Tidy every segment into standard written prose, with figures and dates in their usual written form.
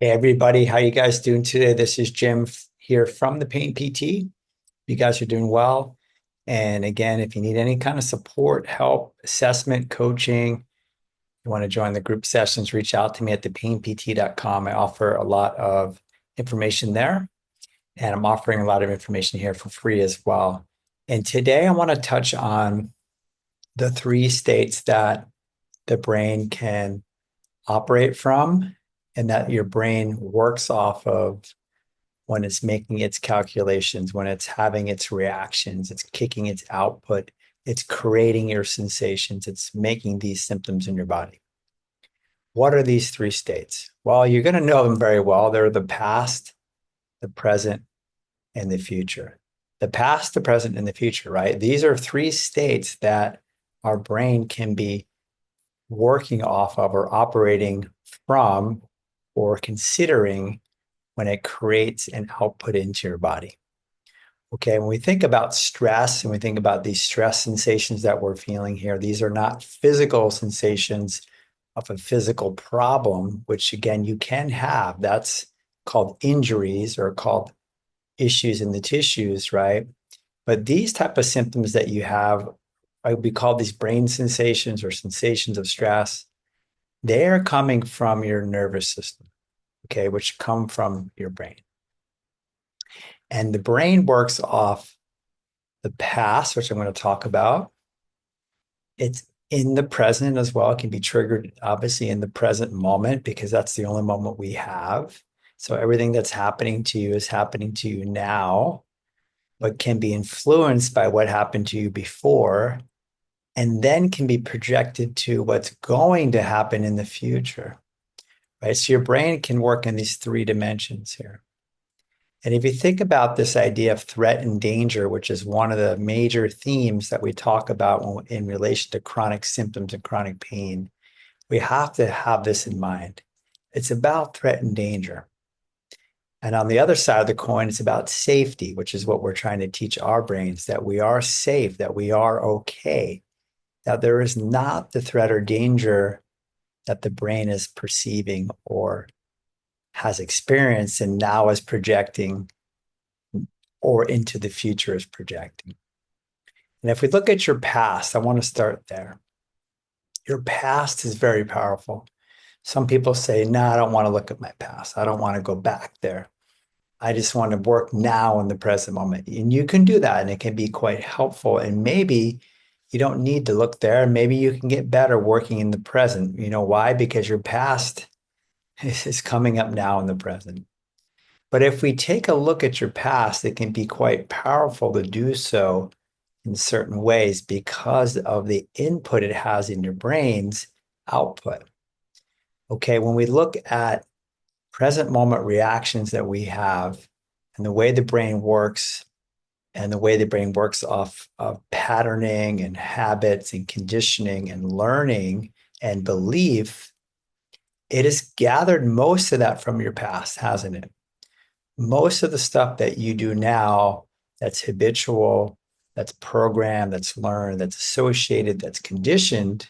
Hey everybody, how you guys doing today? This is Jim here from the Pain PT. You guys are doing well. And again, if you need any kind of support, help, assessment, coaching, you want to join the group sessions, reach out to me at thepainpt.com. I offer a lot of information there, and I'm offering a lot of information here for free as well. And today I want to touch on the three states that the brain can operate from and that your brain works off of when it's making its calculations, when it's having its reactions, it's kicking its output, it's creating your sensations, it's making these symptoms in your body. What are these three states? Well, you're going to know them very well. They're the past, the present, and the future. The past, the present, and the future, right? These are three states that our brain can be working off of or operating from or considering when it creates an output into your body. Okay, when we think about stress and we think about these stress sensations that we're feeling here, these are not physical sensations of a physical problem, which again, you can have. That's called injuries or called issues in the tissues, right? But these type of symptoms that you have, we call these brain sensations or sensations of stress. They are coming from your nervous system, okay, which come from your brain. And the brain works off the past, which I'm going to talk about. It's in the present as well. It can be triggered, obviously, in the present moment because that's the only moment we have. So everything that's happening to you is happening to you now, but can be influenced by what happened to you before, and then can be projected to what's going to happen in the future, right? So your brain can work in these three dimensions here. And if you think about this idea of threat and danger, which is one of the major themes that we talk about in relation to chronic symptoms and chronic pain, we have to have this in mind. It's about threat and danger. And on the other side of the coin, it's about safety, which is what we're trying to teach our brains, that we are safe, that we are okay, that there is not the threat or danger that the brain is perceiving or has experienced and now is projecting or into the future is projecting. And if we look at your past, I want to start there. Your past is very powerful. Some people say, no, I don't want to look at my past. I don't want to go back there. I just want to work now in the present moment. And you can do that, and it can be quite helpful. And maybe you don't need to look there. Maybe you can get better working in the present. You know why? Because your past is coming up now in the present. But if we take a look at your past, it can be quite powerful to do so in certain ways because of the input it has in your brain's output. Okay, when we look at present moment reactions that we have and the way the brain works and the way the brain works off of patterning and habits and conditioning and learning and belief, it has gathered most of that from your past, hasn't it? Most of the stuff that you do now that's habitual, that's programmed, that's learned, that's associated, that's conditioned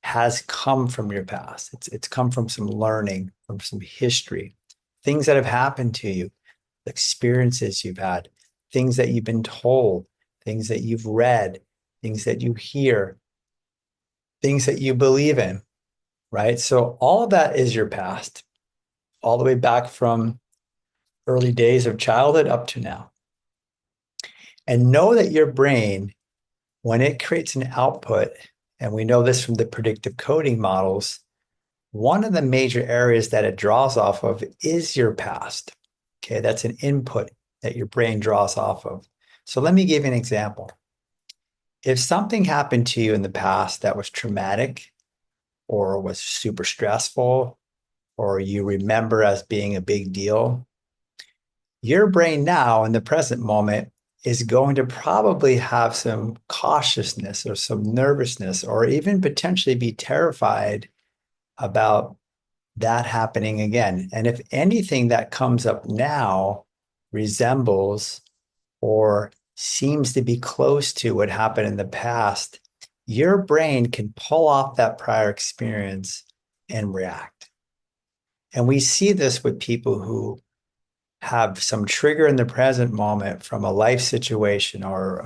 has come from your past. It's come from some learning, from some history, things that have happened to you, experiences you've had, things that you've been told, things that you've read, things that you hear, things that you believe in, right? So all of that is your past, all the way back from early days of childhood up to now. And know that your brain, when it creates an output, and we know this from the predictive coding models, one of the major areas that it draws off of is your past. Okay, that's an input that your brain draws off of. So let me give you an example. If something happened to you in the past that was traumatic or was super stressful, or you remember as being a big deal, your brain now in the present moment is going to probably have some cautiousness or some nervousness, or even potentially be terrified about that happening again. And if anything that comes up now resembles or seems to be close to what happened in the past, your brain can pull off that prior experience and react. And we see this with people who have some trigger in the present moment from a life situation or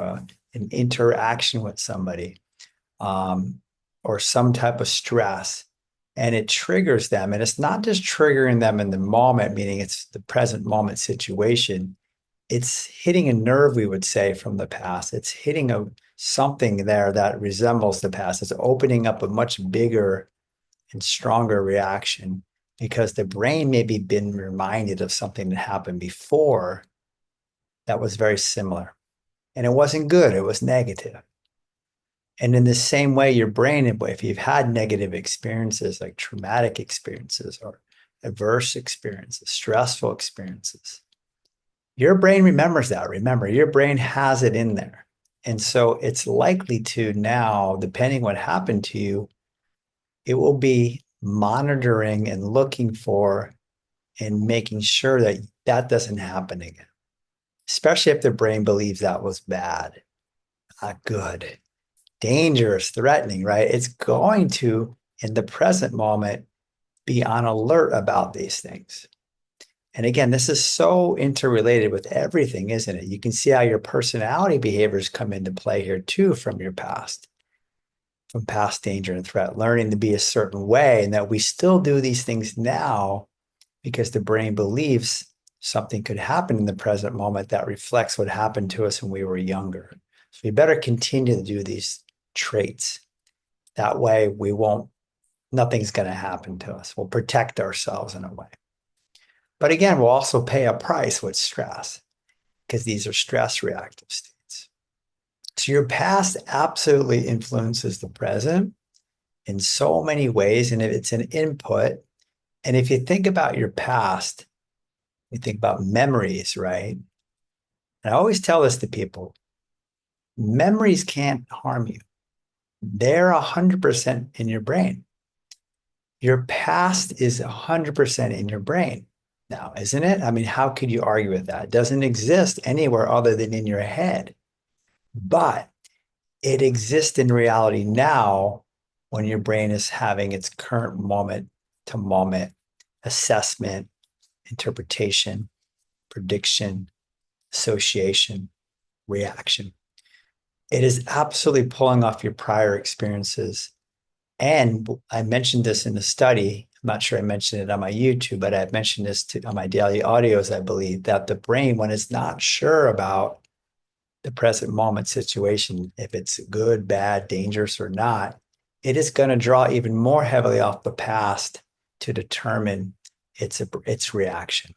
an interaction with somebody, um, or some type of stress, and it triggers them. And it's not just triggering them in the moment, meaning it's the present moment situation. It's hitting a nerve, we would say, from the past. It's hitting something there that resembles the past. It's opening up a much bigger and stronger reaction because the brain maybe been reminded of something that happened before that was very similar. And it wasn't good, it was negative. And in the same way, your brain, if you've had negative experiences like traumatic experiences or adverse experiences, stressful experiences, your brain remembers that. Remember, your brain has it in there. And so it's likely to now, depending what happened to you, it will be monitoring and looking for and making sure that that doesn't happen again, especially if the brain believes that was bad, not good, dangerous, threatening, right? It's going to, in the present moment, be on alert about these things. And again, this is so interrelated with everything, isn't it? You can see how your personality behaviors come into play here too from your past, from past danger and threat, learning to be a certain way, and that we still do these things now because the brain believes something could happen in the present moment that reflects what happened to us when we were younger. So we better continue to do these traits. That way nothing's going to happen to us. We'll protect ourselves in a way. But again, we'll also pay a price with stress because these are stress reactive states. So your past absolutely influences the present in so many ways, and it's an input. And if you think about your past, you think about memories, right? And I always tell this to people, memories can't harm you. They're 100% in your brain. Your past is 100% in your brain now, isn't it? I mean, how could you argue with that? It doesn't exist anywhere other than in your head. But it exists in reality now when your brain is having its current moment to moment assessment, interpretation, prediction, association, reaction. It is absolutely pulling off your prior experiences. And I mentioned this in the study. I'm not sure I mentioned it on my YouTube, but I've mentioned this on my daily audios, I believe, that the brain, when it's not sure about the present moment situation, if it's good, bad, dangerous, or not, it is going to draw even more heavily off the past to determine its reaction.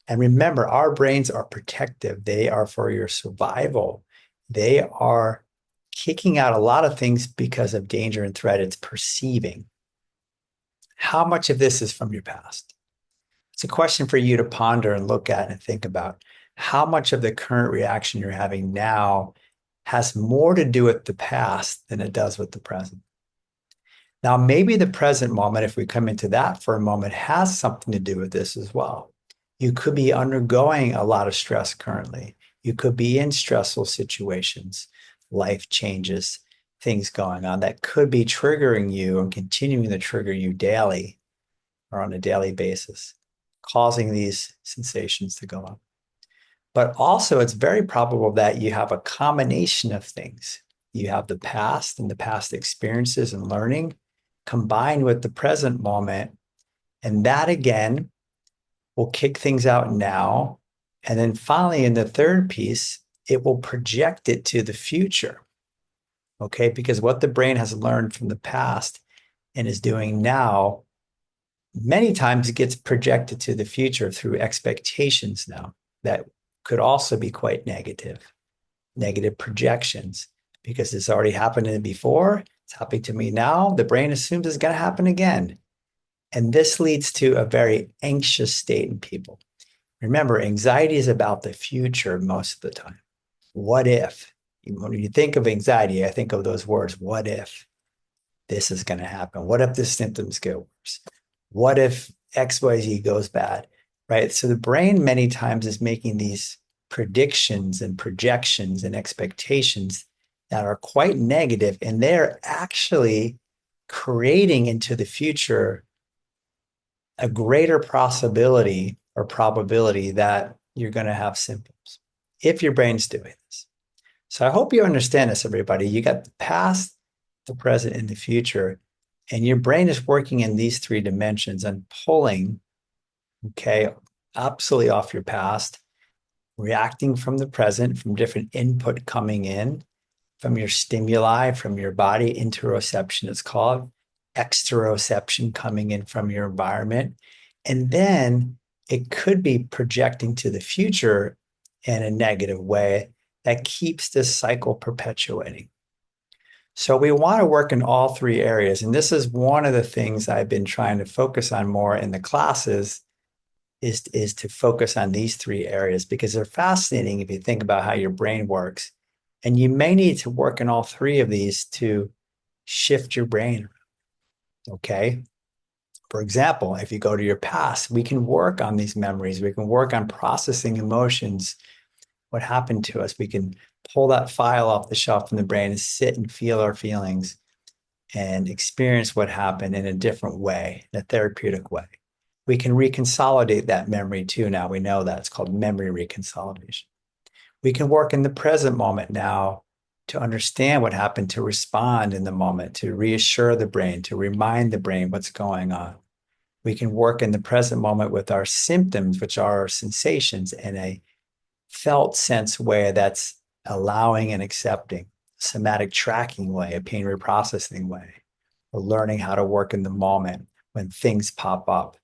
And remember, our brains are protective. They are for your survival. They are kicking out a lot of things because of danger and threat it's perceiving. How much of this is from your past? It's a question for you to ponder and look at and think about. How much of the current reaction you're having now has more to do with the past than it does with the present? Now, maybe the present moment, if we come into that for a moment, has something to do with this as well. You could be undergoing a lot of stress currently. You could be in stressful situations, life changes, things going on that could be triggering you and continuing to trigger you daily or on a daily basis, causing these sensations to go on. But also, it's very probable that you have a combination of things. You have the past and the past experiences and learning combined with the present moment. And that again will kick things out now. And then finally, in the third piece, it will project it to the future. Okay, because what the brain has learned from the past and is doing now, many times it gets projected to the future through expectations now that could also be quite negative projections, because it's already happened to me before, it's happening to me now, the brain assumes it's going to happen again. And this leads to a very anxious state in people. Remember, anxiety is about the future most of the time. What if? When you think of anxiety, I think of those words, what if this is going to happen? What if the symptoms get worse? What if XYZ goes bad, right? So the brain many times is making these predictions and projections and expectations that are quite negative, and they're actually creating into the future a greater possibility or probability that you're going to have symptoms if your brain's doing this. So I hope you understand this, everybody. You got the past, the present, and the future, and your brain is working in these three dimensions and pulling, okay, absolutely off your past, reacting from the present, from different input coming in, from your stimuli, from your body, interoception, it's called, exteroception coming in from your environment. And then it could be projecting to the future in a negative way that keeps this cycle perpetuating. So we want to work in all three areas. And this is one of the things I've been trying to focus on more in the classes is to focus on these three areas because they're fascinating if you think about how your brain works. And you may need to work in all three of these to shift your brain. Okay. For example, if you go to your past, we can work on these memories. We can work on processing emotions, what happened to us. We can pull that file off the shelf in the brain and sit and feel our feelings and experience what happened in a different way, in a therapeutic way. We can reconsolidate that memory too. Now we know that it's called memory reconsolidation. We can work in the present moment now to understand what happened, to respond in the moment, to reassure the brain, to remind the brain what's going on. We can work in the present moment with our symptoms, which are our sensations, in a felt sense way that's allowing and accepting, somatic tracking way, a pain reprocessing way, or learning how to work in the moment when things pop up,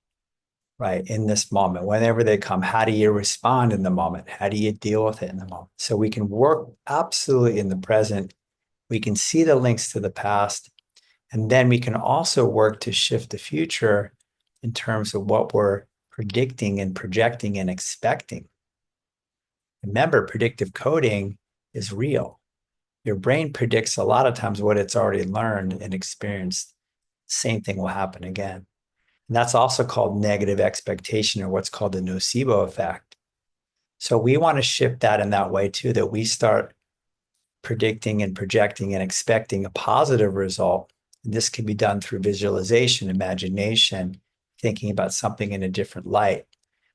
right? In this moment, whenever they come, how do you respond in the moment? How do you deal with it in the moment? So we can work absolutely in the present. We can see the links to the past. And then we can also work to shift the future in terms of what we're predicting and projecting and expecting. Remember, predictive coding is real. Your brain predicts a lot of times what it's already learned and experienced. Same thing will happen again. And that's also called negative expectation, or what's called the nocebo effect. So we want to shift that in that way too, that we start predicting and projecting and expecting a positive result. And this can be done through visualization, imagination, thinking about something in a different light,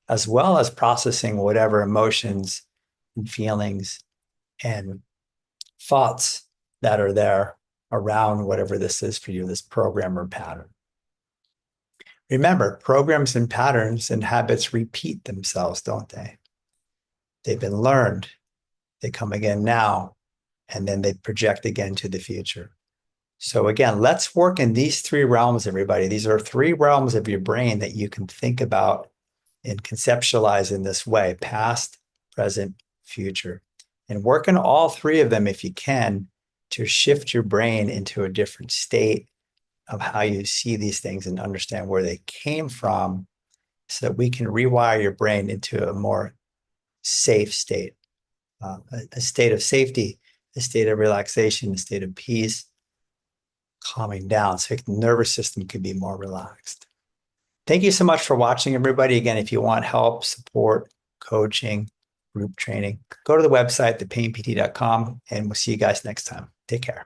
as well as processing whatever emotions and feelings and thoughts that are there around whatever this is for you, this program or pattern. Remember, programs and patterns and habits repeat themselves, don't they? They've been learned. They come again now, and then they project again to the future. So again, let's work in these three realms, everybody. These are three realms of your brain that you can think about and conceptualize in this way: past, present, future. And work in all three of them if you can to shift your brain into a different state of how you see these things and understand where they came from so that we can rewire your brain into a more safe state, a state of safety, a state of relaxation, a state of peace, calming down so the nervous system can be more relaxed. Thank you so much for watching, everybody. Again, if you want help, support, coaching, group training, go to the website, thepainpt.com, and we'll see you guys next time. Take care.